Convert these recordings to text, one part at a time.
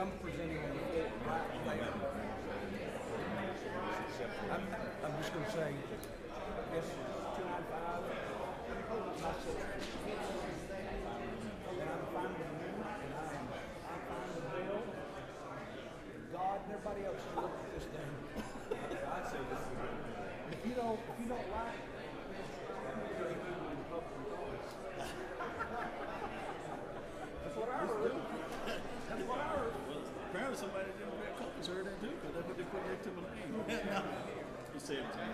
I'm presenting on the floor right there. I'm just going to say, yes, 295. And I'm fine with you, and I'm fine with Bill, God, and everybody else who looked at this thing. I'd say this is good. If you don't like it, that's what I heard. That's what I heard. Well, apparently somebody didn't get copies heard that too, because that's what they put next to my name. You say it to me,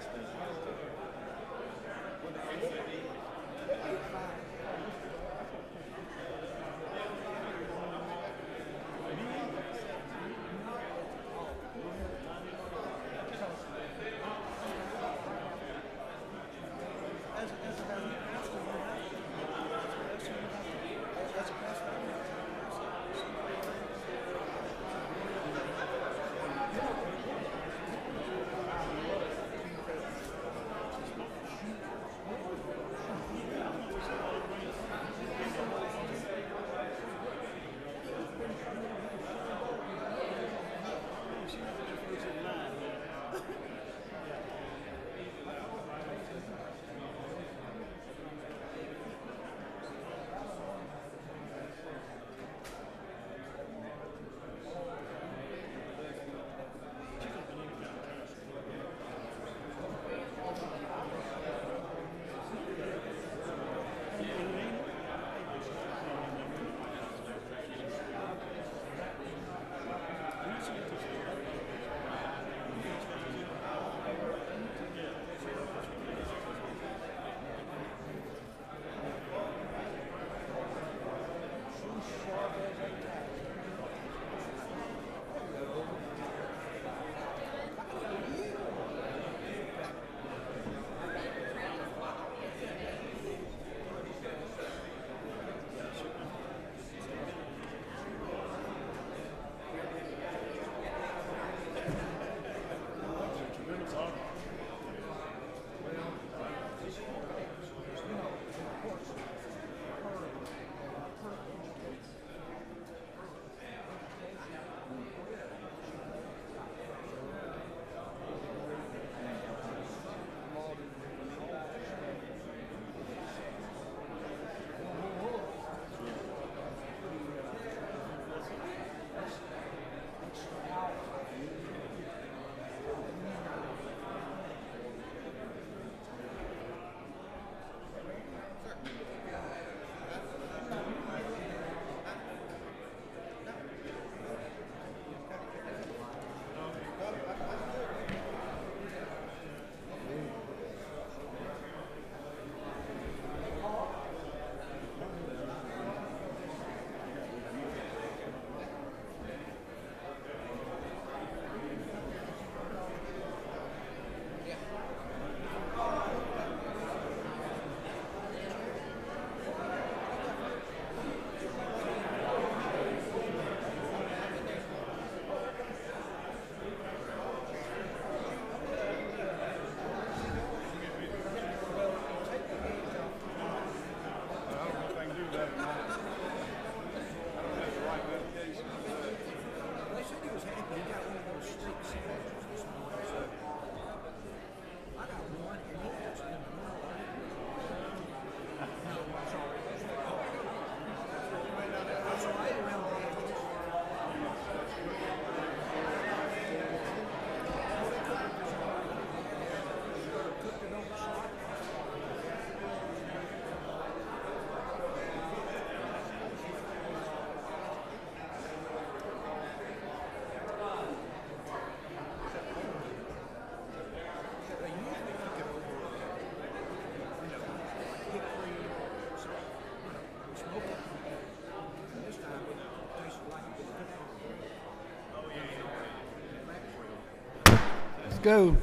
Let's go.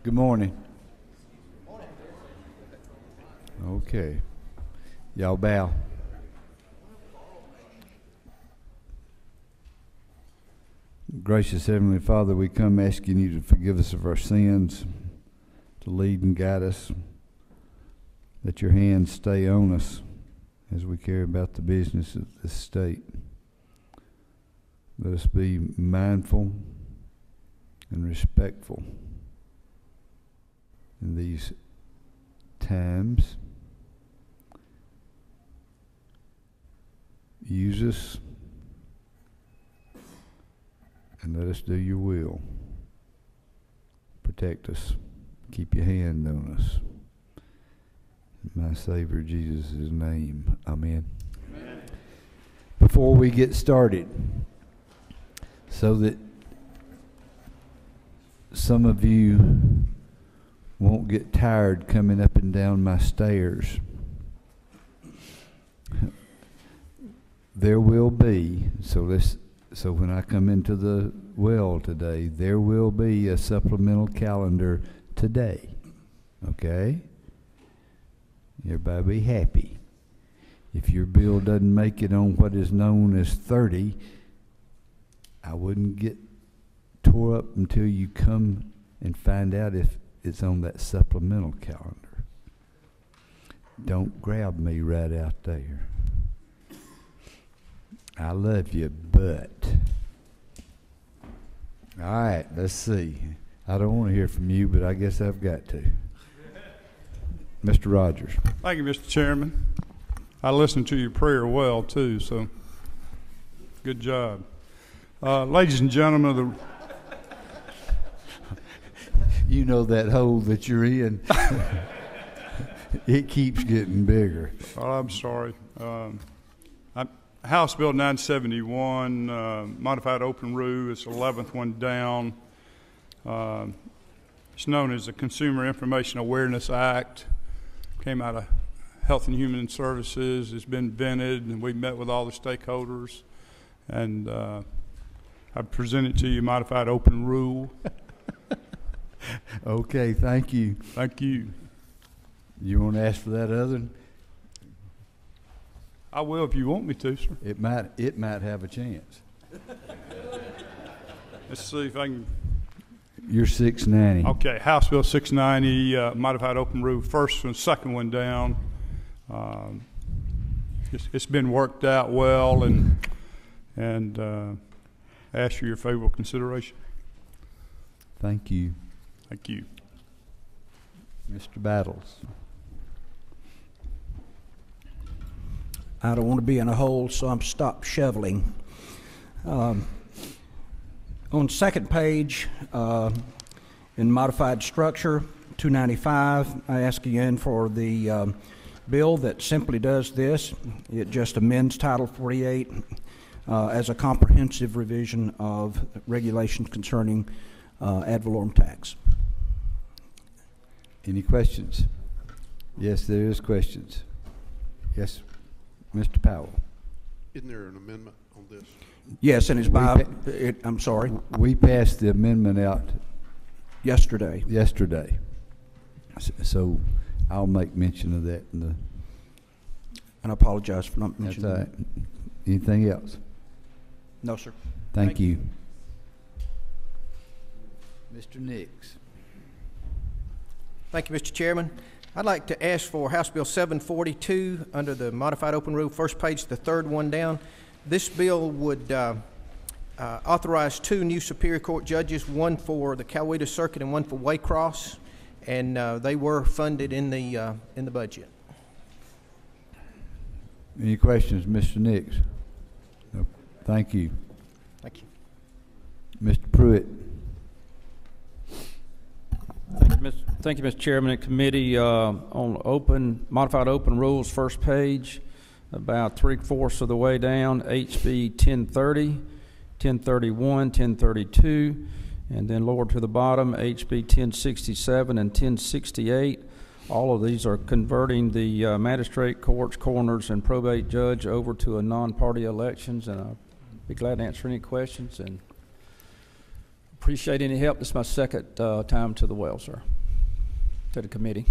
Good morning. Okay. Y'all bow. Gracious Heavenly Father, we come asking you to forgive us of our sins, to lead and guide us. Let your hands stay on us as we care about the business of this state. Let us be mindful and respectful in these times. Use us and let us do your will. Protect us. Keep your hand on us. In my Savior Jesus' name, amen. Amen. Before we get started, so that some of you won't get tired coming up and down my stairs, there will be, so when I come into the well today, there will be a supplemental calendar today. Okay? Everybody be happy. If your bill doesn't make it on what is known as 30, I wouldn't get tore up until you come and find out if it's on that supplemental calendar. Don't grab me right out there. I love you, but. All right, let's see. I don't want to hear from you, but I guess I've got to. Mr. Rogers. Thank you, Mr. Chairman. I listened to your prayer well, too, so good job. Ladies and gentlemen of the... You know that hole that you're in? It keeps getting bigger. Oh, I'm sorry. House Bill 971, modified open rule, it's the 11th one down. It's known as the Consumer Information Awareness Act. Came out of Health and Human Services. It's been vetted, and we've met with all the stakeholders. And I presented to you modified open rule. Okay, thank you. Thank you. You want to ask for that other one? I will if you want me to, sir. It might have a chance. Let's see if I can. You're 690. Okay, House Bill 690, modified open rule, first and second one down. It's been worked out well, and I ask for your favorable consideration. Thank you. Thank you. Mr. Battles. I don't want to be in a hole, so I'm stopped shoveling. On second page, in modified structure, 295, I ask again for the bill that simply does this. It just amends Title 48 as a comprehensive revision of regulations concerning ad valorem tax. Any questions? Yes, there is questions. Yes, Mr. Powell. Isn't there an amendment on this? Yes, and it's by, I'm sorry. We passed the amendment out yesterday. So I'll make mention of that in the. And I apologize for not mentioning that. Anything else? No, sir. Thank you. Mr. Nix. Thank you, Mr. Chairman. I'd like to ask for House Bill 742 under the modified open rule, first page, the third one down. This bill would authorize 2 new Superior Court judges, one for the Coweta Circuit and one for Waycross, and they were funded in the budget. Any questions, Mr. Nix? No. Thank you. Thank you. Mr. Pruitt. Thank you, Mr. Chairman and committee. On modified open rules, first page, about 3/4 of the way down, HB 1030, 1031, 1032, and then lower to the bottom, HB 1067 and 1068. All of these are converting the magistrate courts, coroners, and probate judge over to a non-party elections, and I'll be glad to answer any questions and appreciate any help. This is my second time to the well, sir, to the committee.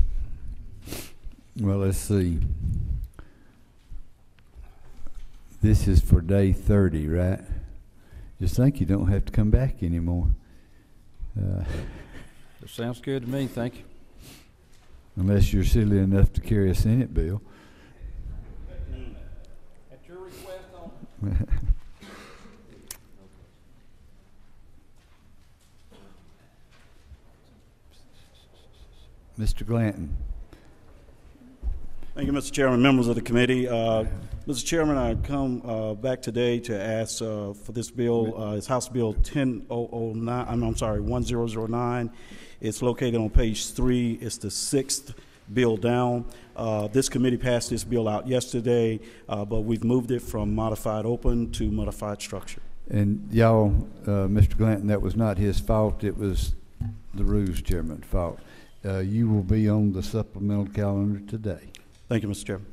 Well, let's see. This is for day 30, right? Just think you don't have to come back anymore. That sounds good to me, thank you. Unless you're silly enough to carry a Senate bill. At your request on. Mr. Glanton. Thank you, Mr. Chairman, members of the committee. Mr. Chairman, I come back today to ask for this bill. It's House Bill 1009. It's located on page 3. It's the 6th bill down. This committee passed this bill out yesterday, but we've moved it from modified open to modified structure. And y'all, Mr. Glanton, that was not his fault. It was the Rules Chairman's fault. You will be on the supplemental calendar today. Thank you, Mr. Chairman.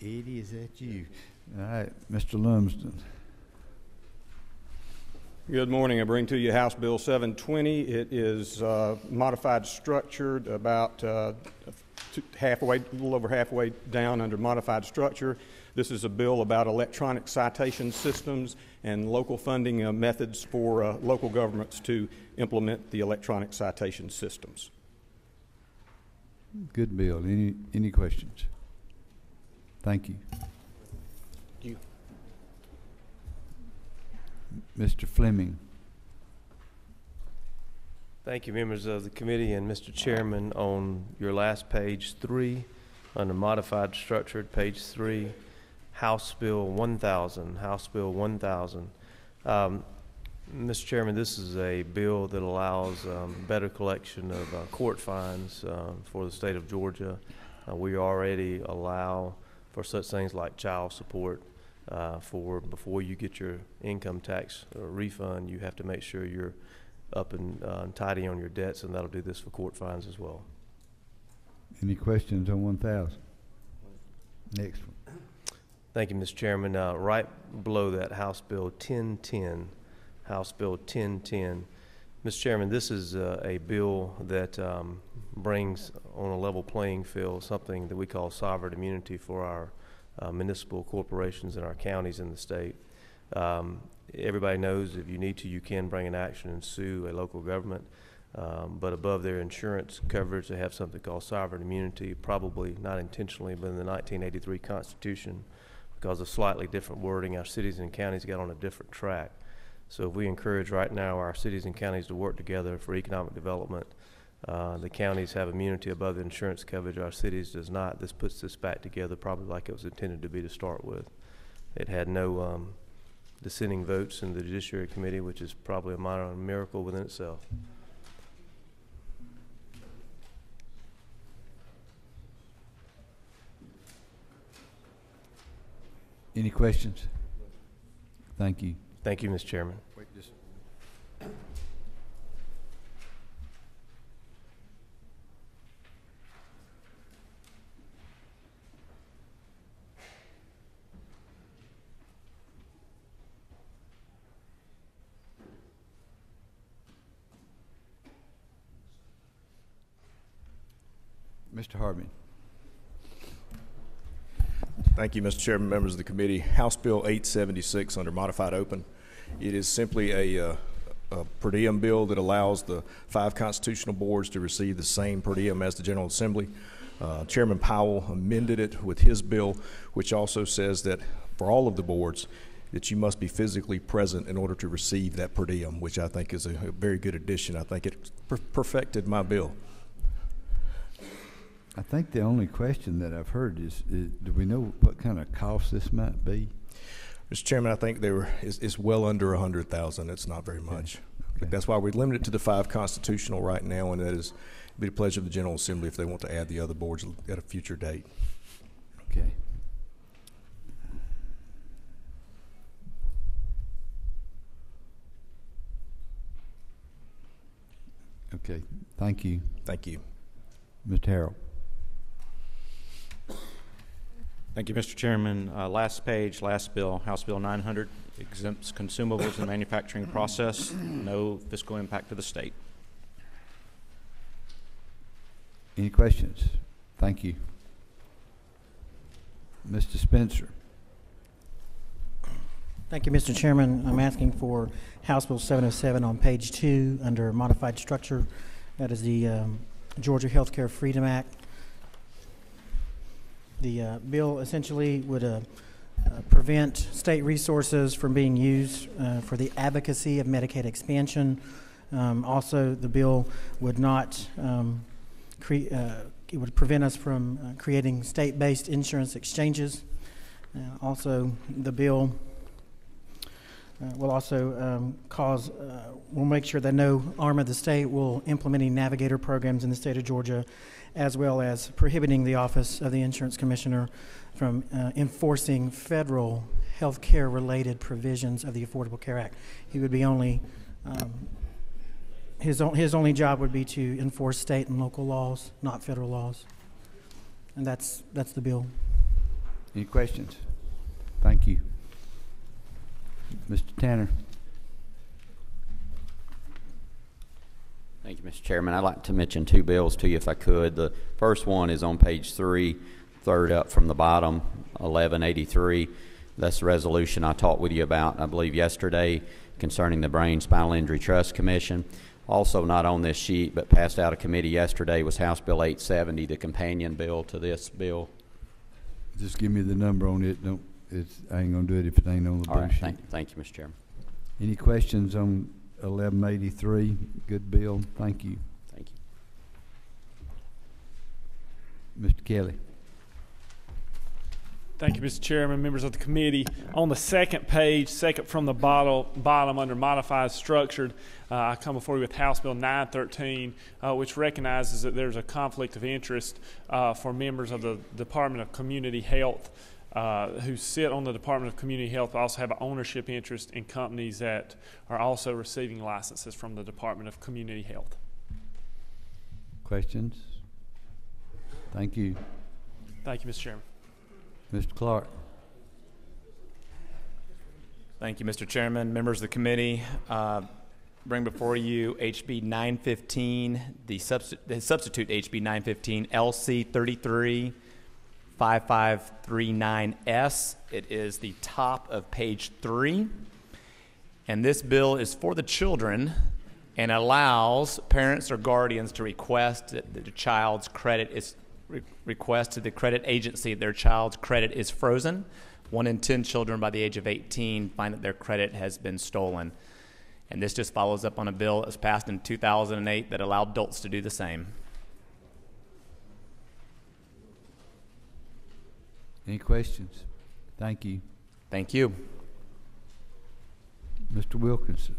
Eddie, is that you? All right, Mr. Lumsden. Good morning. I bring to you House Bill 720. It is modified structured, about halfway, a little over halfway down under modified structure. This is a bill about electronic citation systems and local funding methods for local governments to implement the electronic citation systems. Good bill. Any questions? Thank you. Thank you. Mr. Fleming. Thank you, members of the committee and Mr. Chairman. On your last page 3, under modified structured, page 3, House Bill 1000. House Bill 1000. Mr. Chairman, this is a bill that allows better collection of court fines for the state of Georgia. We already allow for such things like child support. Before you get your income tax refund, you have to make sure you're up and tidy on your debts, and that'll do this for court fines as well. Any questions on 1000? Next one. Thank you, Mr. Chairman. Right below that, House Bill 1010. House Bill 1010. Mr. Chairman, this is a bill that brings on a level playing field something that we call sovereign immunity for our municipal corporations in our counties in the state. Everybody knows if you need to, you can bring an action and sue a local government. But above their insurance coverage, they have something called sovereign immunity, probably not intentionally, but in the 1983 Constitution, because of slightly different wording, our cities and counties got on a different track. So if we encourage right now our cities and counties to work together for economic development, the counties have immunity above the insurance coverage, our cities does not. This puts this back together probably like it was intended to be to start with. It had no dissenting votes in the Judiciary Committee, which is probably a minor miracle within itself. Any questions? Thank you. Thank you, Mr. Chairman. Wait, just Mr. Harvey. Thank you, Mr. Chairman, members of the committee. House Bill 876 under modified open. It is simply a per diem bill that allows the 5 constitutional boards to receive the same per diem as the General Assembly. Chairman Powell amended it with his bill, which also says that for all of the boards, that you must be physically present in order to receive that per diem, which I think is a very good addition. I think it perfected my bill. I think the only question that I've heard is do we know what kind of cost this might be? Mr. Chairman, I think it's well under 100,000. It's not very much. Okay. That's why we limit it to the 5 constitutional right now, and that is be the pleasure of the General Assembly if they want to add the other boards at a future date. Okay. Okay. Thank you. Thank you. Mr. Harrell. Thank you, Mr. Chairman. Last page, last bill, House Bill 900, exempts consumables in the manufacturing process. No fiscal impact to the state. Any questions? Thank you. Mr. Spencer. Thank you, Mr. Chairman. I'm asking for House Bill 707 on page 2 under modified structure. That is the Georgia Healthcare Freedom Act. The bill essentially would prevent state resources from being used for the advocacy of Medicaid expansion. Also, the bill would not it would prevent us from creating state-based insurance exchanges. Also, the bill will also will make sure that no arm of the state will implement any navigator programs in the state of Georgia, as well as prohibiting the Office of the Insurance Commissioner from enforcing federal health care related provisions of the Affordable Care Act. He would be only, his only job would be to enforce state and local laws, not federal laws. And that's the bill. Any questions? Thank you. Mr. Tanner. Thank you, Mr. Chairman. I'd like to mention two bills to you if I could. The first one is on page 3, third up from the bottom, 1183. That's the resolution I talked with you about, I believe, yesterday concerning the Brain Spinal Injury Trust Commission. Also not on this sheet, but passed out of committee yesterday, was House Bill 870, the companion bill to this bill. Just give me the number on it. I ain't going to do it if it ain't on the blue sheet. Thank you, Mr. Chairman. Any questions on 1183? Good bill. Thank you. Thank you. Mr. Kelly. Thank you, Mr. Chairman, members of the committee. On the second page, second from the bottom under modified structured, I come before you with House Bill 913, which recognizes that there's a conflict of interest for members of the Department of Community Health who sit on the Department of Community Health, also have an ownership interest in companies that are also receiving licenses from the Department of Community Health. Questions? Thank you. Thank you, Mr. Chairman. Mr. Clark. Thank you, Mr. Chairman, members of the committee. Bring before you HB 915, the substitute HB 915 LC 335539S. It is the top of page 3. And this bill is for the children and allows parents or guardians to request that the child's credit is request to the credit agency their child's credit is frozen. 1 in 10 children by the age of 18 find that their credit has been stolen. And this just follows up on a bill that was passed in 2008 that allowed adults to do the same. Any questions? Thank you. Thank you. Mr. Wilkerson.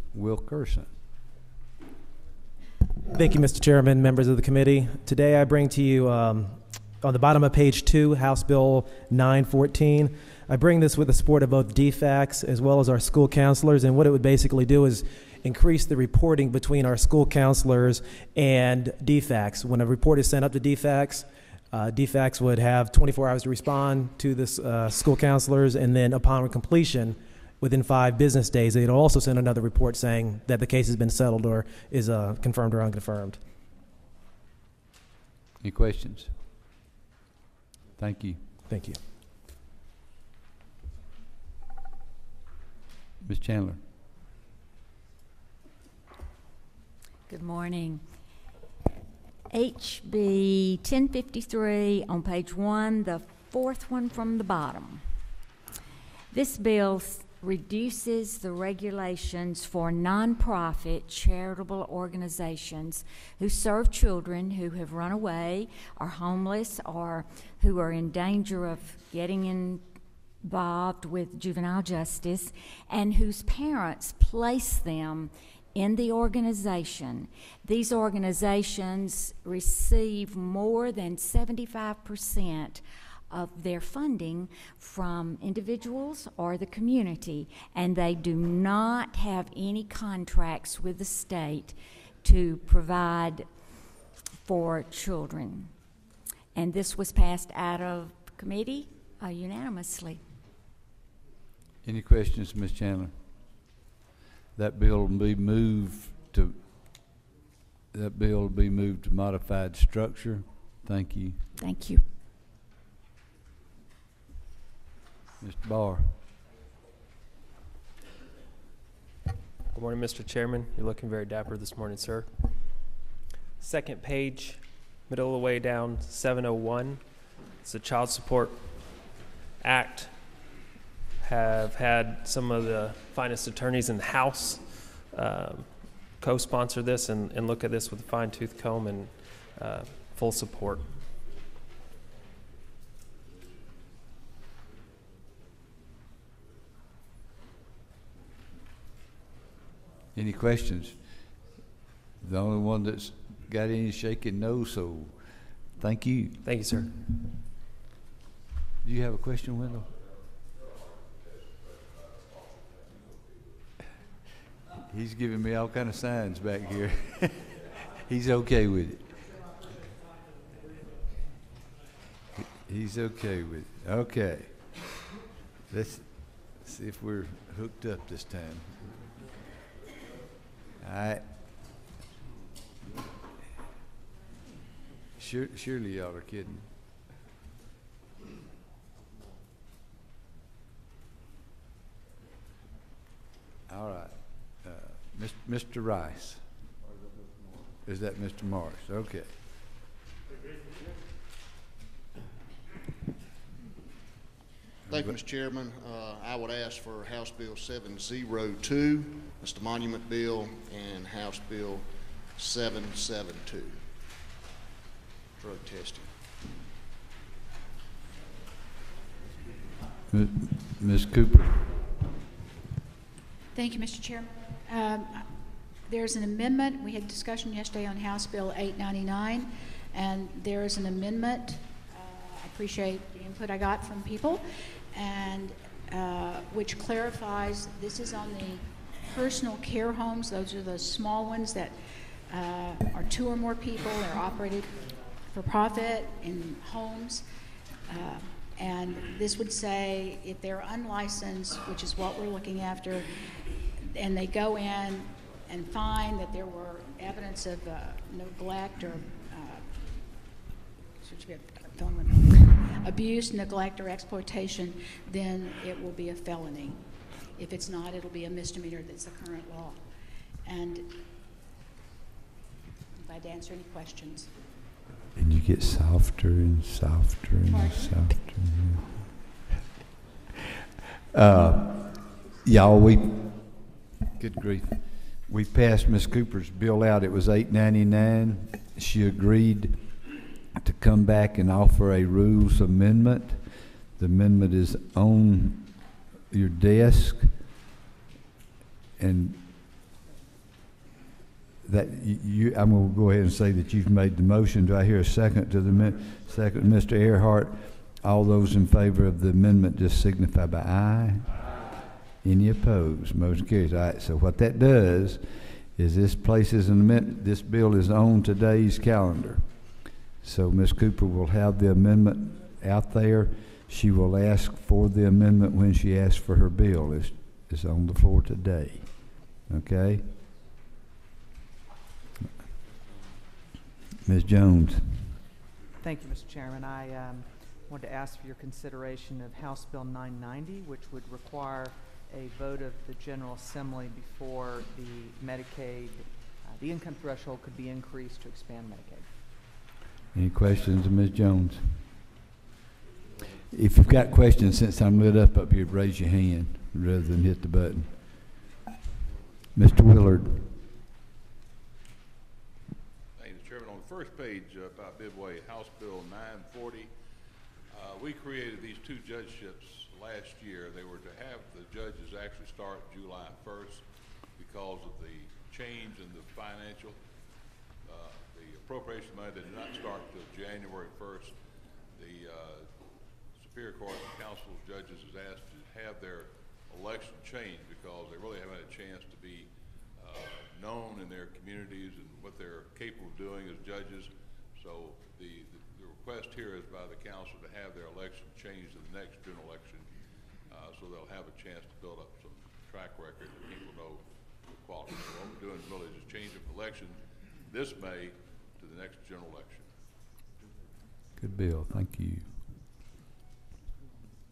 Thank you, Mr. Chairman, members of the committee. Today I bring to you, on the bottom of page 2, House Bill 914. I bring this with the support of both DFACs as well as our school counselors, and what it would basically do is increase the reporting between our school counselors and DFACs. When a report is sent up to DFACs, DFACs would have 24 hours to respond to the school counselors, and then upon completion, within 5 business days, they'd also send another report saying that the case has been settled or is confirmed or unconfirmed. Any questions? Thank you. Thank you. Ms. Chandler. Good morning. HB 1053 on page 1, the fourth one from the bottom. This bill reduces the regulations for nonprofit charitable organizations who serve children who have run away, are homeless, or who are in danger of getting involved with juvenile justice, and whose parents place them in the organization. These organizations receive more than 75% of their funding from individuals or the community, and they do not have any contracts with the state to provide for children. And this was passed out of committee unanimously. Any questions, Ms. Chandler? That bill will be moved to modified structure. Thank you. Thank you. Mr. Barr. Good morning, Mr. Chairman. You're looking very dapper this morning, sir. Second page, middle of the way down, 701. It's the Child Support Act. Have had some of the finest attorneys in the House co-sponsor this and look at this with a fine-tooth comb and full support. Any questions? The only one that's got any shaking no, so thank you. Thank you, sir. Do you have a question, Wendell? He's giving me all kind of signs back here. He's okay with it. He's okay with it. Okay. Let's see if we're hooked up this time. All right. Surely y'all are kidding. All right. Mr. Rice. Is that Mr. Morris? Okay. Thank you, Mr. Chairman. I would ask for House Bill 702, that's the monument bill, and House Bill 772, drug testing. Ms. Cooper. Thank you, Mr. Chairman. There's an amendment. We had discussion yesterday on House Bill 899, and there is an amendment. I appreciate the input I got from people, and which clarifies this is on the personal care homes. Those are the small ones that are 2 or more people. They're operated for profit in homes. And this would say if they're unlicensed, which is what we're looking after, and they go in and find that there were evidence of neglect or abuse, neglect, or exploitation, then it will be a felony. If it's not, it'll be a misdemeanor. That's the current law. And I'm glad to answer any questions. And you get softer and softer and softer. Y'all, good grief. We passed Ms. Cooper's bill out. It was $8.99. She agreed to come back and offer a rules amendment. The amendment is on your desk, and that I'm going to go ahead and say that you've made the motion. Do I hear a second to the second? Mr. Earhart, all those in favor of the amendment just signify by aye. Any opposed? Motion carries. All right, so what that does is this places an amendment. This bill is on today's calendar. So Ms. Cooper will have the amendment out there. She will ask for the amendment when she asks for her bill. It's on the floor today. Okay? Ms. Jones. Thank you, Mr. Chairman. I want to ask for your consideration of House Bill 990, which would require a vote of the General Assembly before the Medicaid, the income threshold could be increased to expand Medicaid. Any questions of Ms. Jones? If you've got questions, since I'm lit up here, raise your hand rather than hit the button. Mr. Willard. Thank you, Mr. Chairman. On the first page about midway, House Bill 940, we created these 2 judgeships last year. They were to have the judges actually start July 1st because of the change in the financial. The appropriation money did not start until January 1st. The Superior Court Council of Judges is asked to have their election changed because they really haven't had a chance to be known in their communities and what they're capable of doing as judges. So the request here is by the council to have their election changed to the next general election so they'll have a chance to build up some track record and people know the quality. So what we're doing is really just changing from election this May to the next general election. Good bill. Thank you.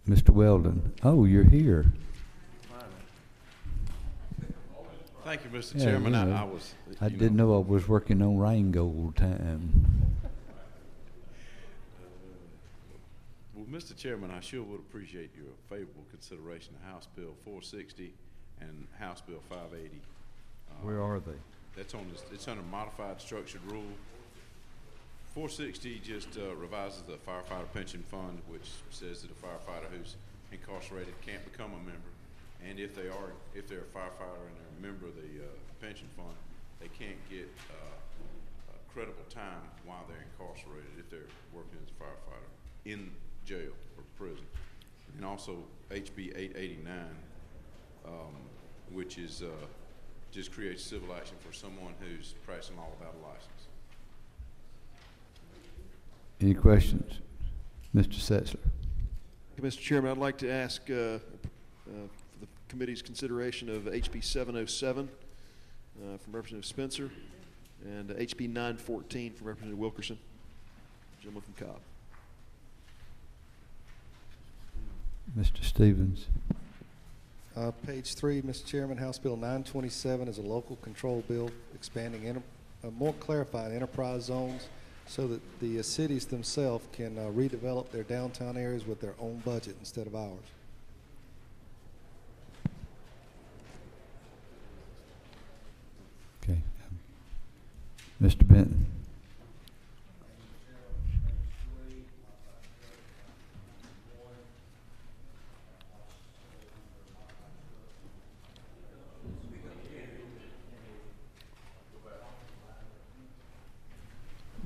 Mr. Weldon. Oh, you're here. Thank you, Mr. Yeah, Chairman. you know, I didn't know I was working on Rheingold time. Well, Mr. Chairman, I sure would appreciate your favorable consideration of House Bill 460 and House Bill 580. Where are they? That's on this, it's under modified structured rule. 460 just revises the firefighter pension fund, which says that a firefighter who's incarcerated can't become a member. And if they're a firefighter and they're a member of the pension fund, they can't get credible time while they're incarcerated if they're working as a firefighter in jail or prison. And also HB 889, which is just creates civil action for someone who's practicing law without a license. Any questions? Mr. Setzler. Mr. Chairman, I'd like to ask for the committee's consideration of HB 707 from Representative Spencer and HB 914 from Representative Wilkerson, gentleman from Cobb. Mr. Stevens. Page 3, Mr. Chairman, House Bill 927 is a local control bill expanding, more clarifying enterprise zones so that the cities themselves can redevelop their downtown areas with their own budget instead of ours. Okay. Mr. Benton.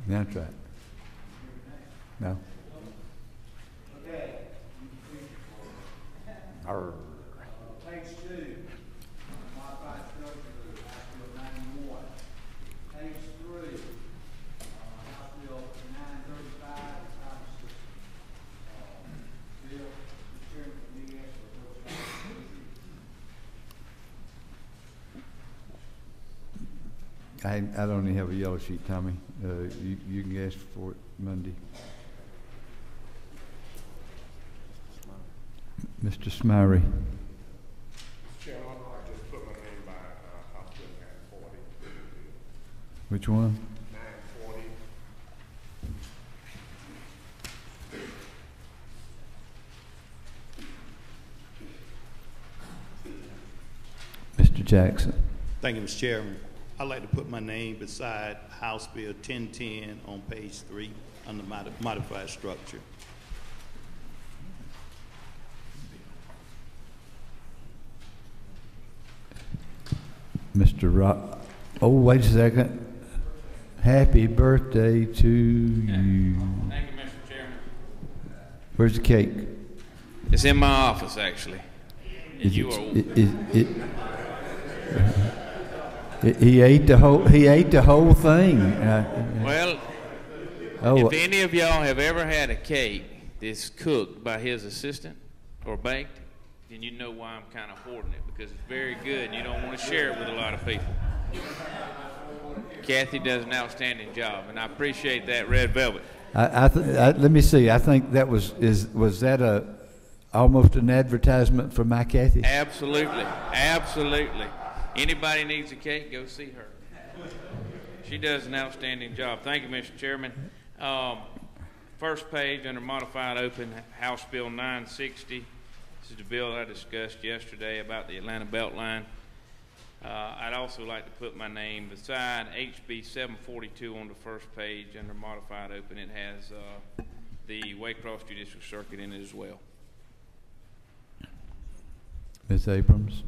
That's right. No. Okay. Page 2, modified structure rule, House Bill 91. Page 3, House Bill 935, obviously, bill, Mr. Chairman, can you ask for those? I don't even have a yellow sheet, Tommy. You can ask for it Monday. Mr. Smyrie. Chairman, I just put my name by House Bill 940. Which one? 940. Mr. Jackson. Thank you, Mr. Chairman. I'd like to put my name beside House Bill 1010 on page 3 under modified structure. Mr. Rock. Oh, wait a second. Happy birthday to you. Thank you, Mr. Chairman. Where's the cake? It's in my office, actually. And you are. He ate the whole thing. Well, if any of y'all have ever had a cake that's cooked by his assistant or baked, then you know why I'm kind of hoarding it, because it's very good and you don't want to share it with a lot of people. Kathy does an outstanding job, and I appreciate that red velvet. Let me see. I think that was that almost an advertisement for my Kathy? Absolutely, absolutely. Anybody needs a cake, go see her. She does an outstanding job. Thank you, Mr. Chairman. First page under modified open, House Bill 960. This is the bill I discussed yesterday about the Atlanta Beltline. I'd also like to put my name beside HB 742 on the first page under modified open. It has the Waycross Judicial Circuit in it as well. Ms. Abrams.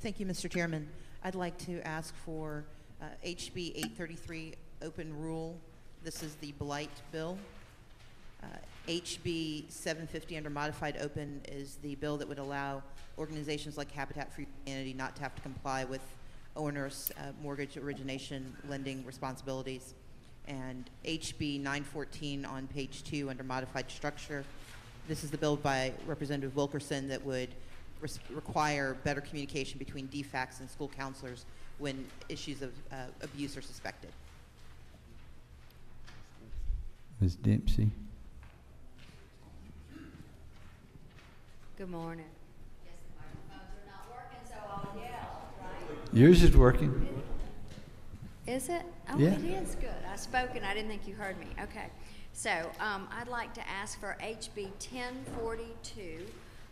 Thank you, Mr. Chairman. I'd like to ask for HB 833 open rule. This is the blight bill. HB 750 under modified open is the bill that would allow organizations like Habitat for Humanity not to have to comply with onerous mortgage origination lending responsibilities. And HB 914 on page 2 under modified structure. This is the bill by Representative Wilkerson that would require better communication between DFACs and school counselors when issues of abuse are suspected. Ms. Dempsey. Good morning. Guess the microphones are not working, so I'll yell, right? Yours is working. Is it? Oh, Yeah. it is good. I spoke and I didn't think you heard me. Okay. So I'd like to ask for HB 1042,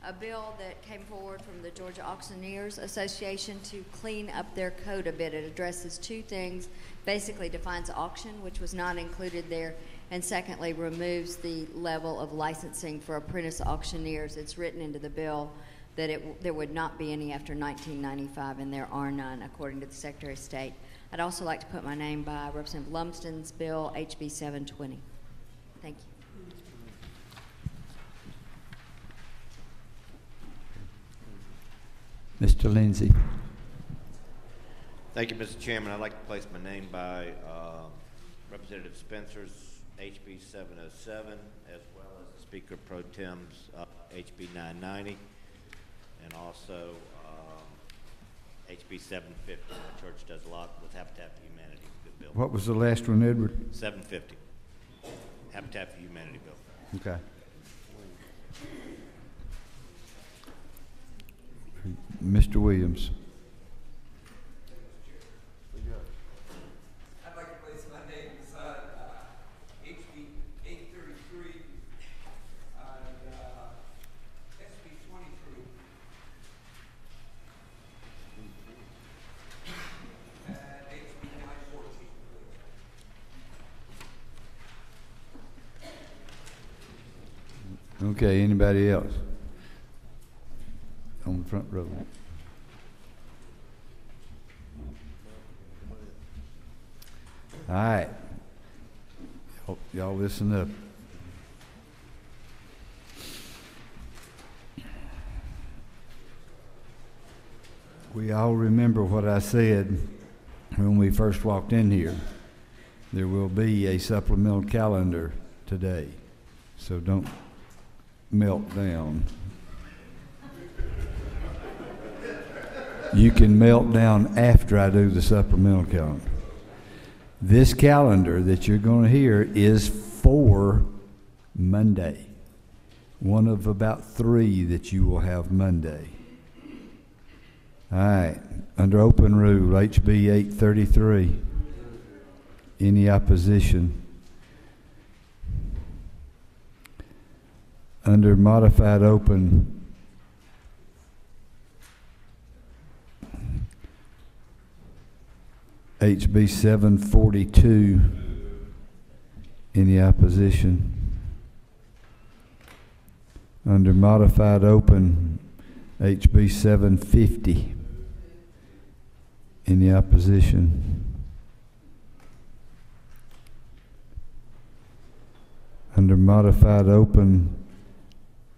a bill that came forward from the Georgia Auctioneers Association to clean up their code a bit. It addresses two things. Basically defines auction, which was not included there, and secondly removes the level of licensing for apprentice auctioneers. It's written into the bill that there would not be any after 1995, and there are none, according to the Secretary of State. I'd also like to put my name by Representative Lumsden's bill, HB 720. Thank you. Mr. Lindsay. Thank you, Mr. Chairman. I'd like to place my name by Representative Spencer's HB 707, as well as the Speaker Pro Tem's HB 990, and also HB 750. The church does a lot with Habitat for Humanity. Good bill. What was the last one, Edward? 750. Habitat for Humanity bill. Okay. Mr. Williams. I'd like to place my name beside HB 833 and SB 23 and HB 914, please. Okay, anybody else? On the front row. All right. Y'all listen up. We all remember what I said when we first walked in here. There will be a supplemental calendar today, so don't melt down. You can melt down after I do the supplemental calendar. This calendar that you're going to hear is for Monday. One of about 3 that you will have Monday. All right. Under open rule, HB 833. Any opposition? Under modified open, HB 742. Any opposition? Under modified open, HB 750. Any opposition? Under modified open,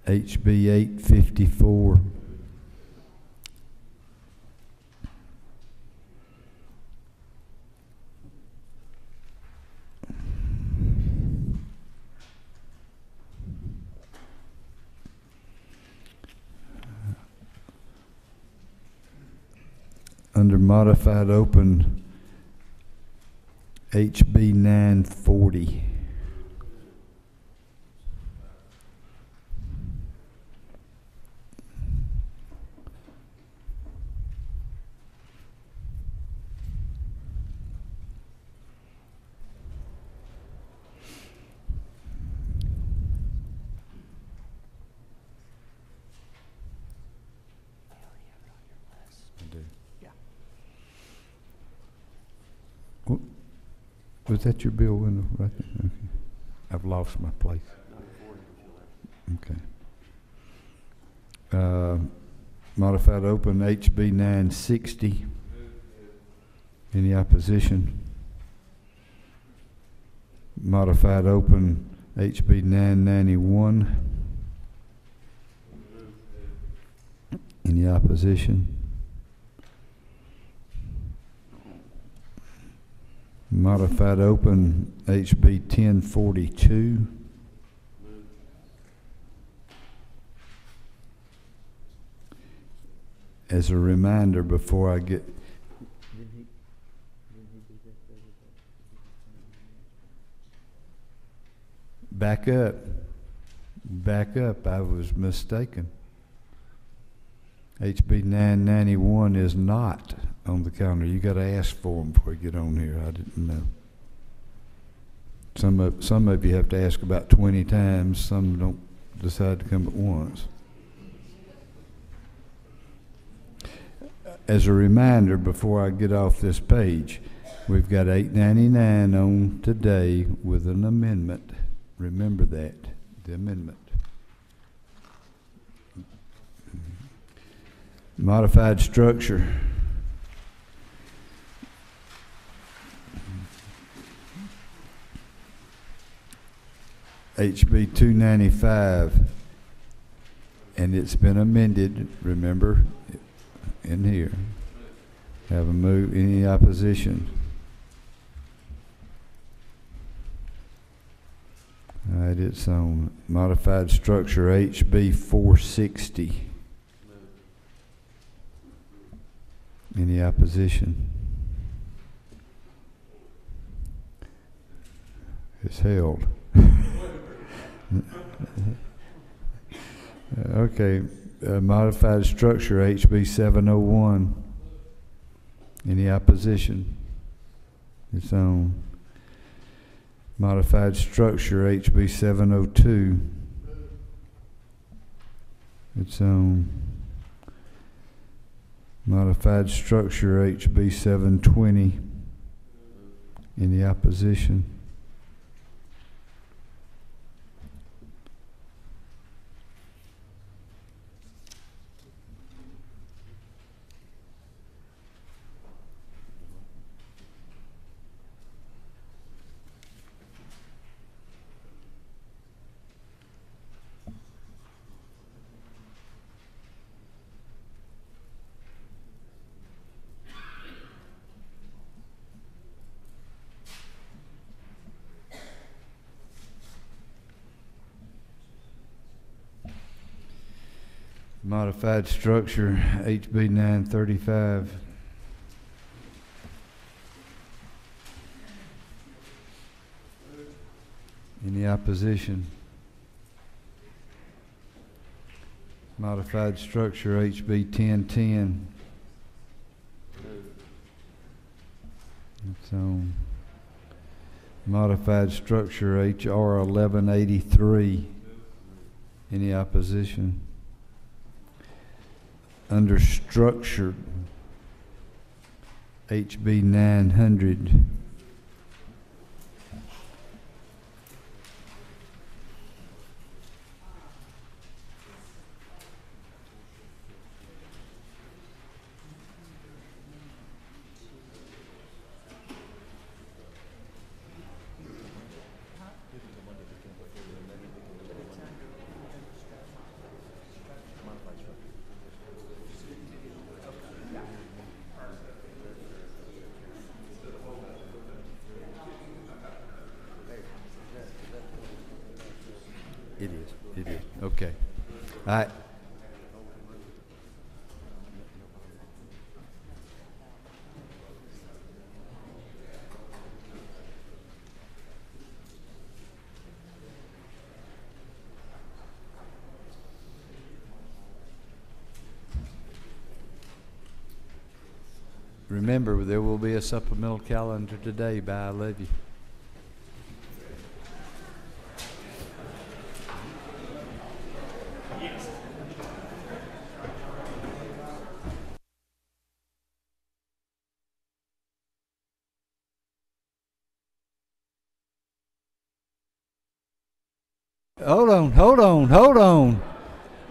HB 854. Under modified open, HB 940. Was that your bill window right there? Okay. I've lost my place. Okay. Modified open HB 960. Any opposition? Modified open HB 991. Any opposition? Modified open HB 1042. As a reminder, before I get Back up. Back up. I was mistaken. HB 991 is not on the calendar. You got to ask for them before you get on here. I didn't know. Some of you have to ask about 20 times. Some don't decide to come at once. As a reminder, before I get off this page, we've got 899 on today with an amendment. Remember that, the amendment. Modified structure. HB 295, and it's been amended, remember, in here. Have a move. Any opposition? All right, it's on modified structure HB 460. Any opposition? It's held. Okay, modified structure HB 701. Any opposition? It's on. Modified structure HB 702. It's on. Modified structure HB 720. Any opposition? Modified structure HB 935. Any opposition? Modified structure HB 1010. It's on. Modified structure HR 1183. Any opposition? Under structured HB 900. It is. Okay. All right. Remember, there will be a supplemental calendar today by I Love You.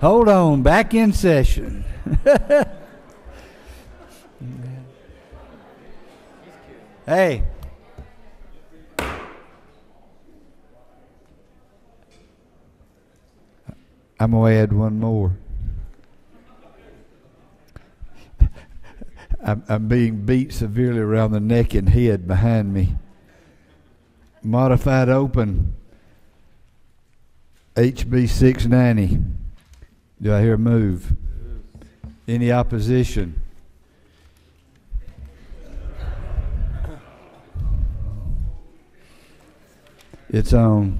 Hold on, back in session. Hey. I'm going to add one more. I'm being beat severely around the neck and head behind me. Modified open. HB 690. Do I hear a move? Any opposition? It's on.